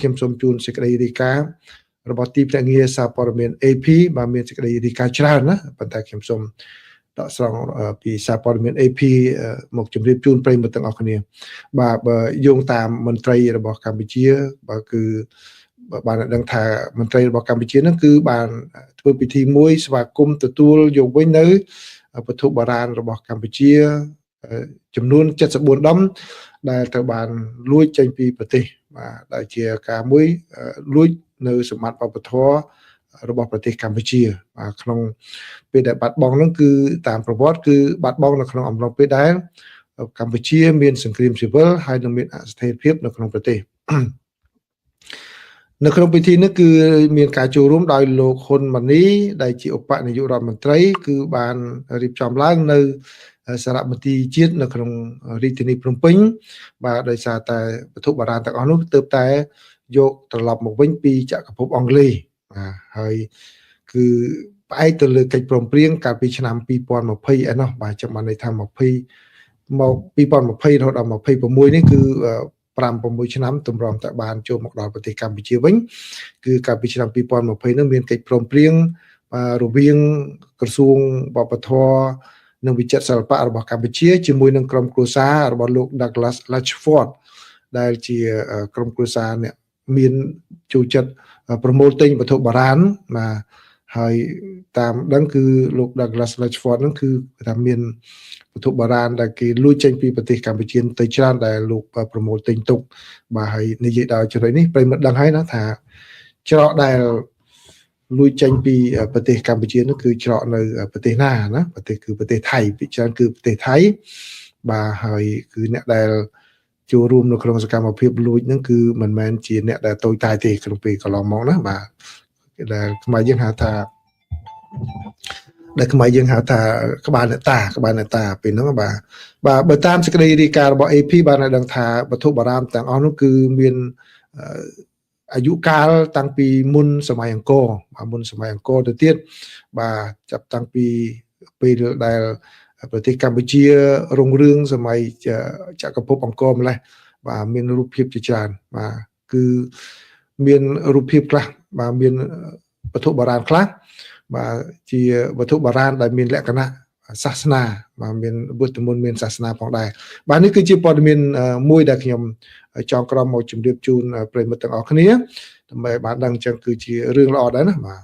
ខ្ញុំសូមជូនសេចក្តីរាយការណ៍របស់ទីភ្នាក់ងារសារព័ត៌មាន AP បាទមានសេចក្តីរាយការណ៍ច្រើនណាប៉ុន្តែខ្ញុំសូមដកស្រង់ពីសារព័ត៌មាន AP មកជម្រាបជូនប្រិយមិត្តទាំងអស់គ្នាបាទបើយោងតាមមន្ត្រីរបស់កម្ពុជាបាទគឺបានដឹងថាមន្ត្រីរបស់កម្ពុជាហ្នឹងគឺបានធ្វើពិធីមួយស្វាគមន៍ទទួលយកវិញនៅវត្ថុបុរាណរបស់កម្ពុជាចំនួន74ដុំដែលត្រូវបានលួចចេញពីប្រទេសបាទដែលជាការមួយលួចនៅសម្បត្តិវប្បធម៌របស់ប្រទេសកម្ពុជាបាទក្នុងពេលដែលបាត់បង់ហ្នឹងគឺតាមប្រវត្តិគឺបាត់បង់នៅក្នុងអំឡុងពេលដែលកម្ពុជាមានសង្គ្រាមស៊ីវិលហើយនឹងមានអស្ថិរភាពនៅក្នុងប្រទេសនៅក្នុងពិធីនេះគឺមានការចូលរួមដោយលោកហ៊ុនម៉ាណីដែលជាឧបនាយករដ្ឋមន្ត្រីគឺបានរៀបចំឡើងនៅសារមន្ទីរជាតិនៅក្នុងរាជធានីភ្នំពេញបាទដោយសារតែវត្ថុបុរាណទាំងអស់នោះទើបតែយកត្រឡប់មកវិញពីចក្រភពអង់គ្លេសបាទហើយគឺផ្អែកទៅលើកិច្ចព្រមព្រៀងកាលពីឆ្នាំ2020ឯណោះបាទចាំបានន័យថា20មក2020រហូតដល់26នេះគឺ5-6ឆ្នាំទម្រាំតែបានចូលមកដល់ប្រទេសកម្ពុជាវិញគឺកាលពីឆ្នាំ2020នោះមានកិច្ចព្រមព្រៀងរវាងក្រសួងវប្បធម៌និងវិចិត្រសិល្បៈរបស់កម្ពុជាជាមួយនឹងក្រុមគ្រួសាររបស់លោក Douglas Latchford ដែលជាក្រុមគ្រួសារអ្នកមានចូលចិត្តប្រមូលទិញវត្ថុបុរាណបាទហើយតាមដឹងគឺលោក Douglas Latchford ហ្នឹងគឺថាមានវត្ថុបុរាណដែលគេលួចចេញពីប្រទេសកម្ពុជាទៅច្រើនដែលលោកប្រមូលទិញទុកបាទហើយនិយាយដល់ចំណុចនេះប្រិយមិត្តដឹងហើយណាថាច្រកដែលលួចចេញពីប្រទេសកម្ពុជានោះគឺច្រកនៅប្រទេសណាណាប្រទេសគឺប្រទេសថៃពិចារណាគឺប្រទេសថៃបាទហើយគឺអ្នកដែលចូលរួមនៅក្នុងសកម្មភាពលួចហ្នឹងគឺមិនមែនជាអ្នកដែលតូចតាចទេក្នុងពេលកន្លងមកណាបាទដែលខ្មែរយើងហៅថាក្បាលអ្នកតាពេលហ្នឹងបាទបើតាមសេចក្តីរាយការណ៍របស់ AP បានឲ្យដឹងថាវត្ថុបុរាណទាំងអស់នោះគឺមានអាយុកាលតាំងពីមុនសម័យអង្គរបាទមុនសម័យអង្គរទៅទៀតបាទចាប់តាំងពីពេលដែលប្រទេសកម្ពុជារុងរឿងសម័យចក្រភពអង្គរម្លេះបាទមានរូបភាពជាច្រើនបាទគឺមានរូបភាពខ្លះបាទមានវត្ថុបុរាណខ្លះបាទជាវត្ថុបុរាណដែលមានលក្ខណៈសាសនាបាទមានវត្តមន្តមានសាសនាផងដែរបាទនេះគឺជាព័ត៌មានមួយដែលខ្ញុំចងក្រងមកជម្រាបជូនប្រិយមិត្តទាំងអស់គ្នាដើម្បីបានដឹងអញ្ចឹងគឺជារឿងល្អដែរណាបាទ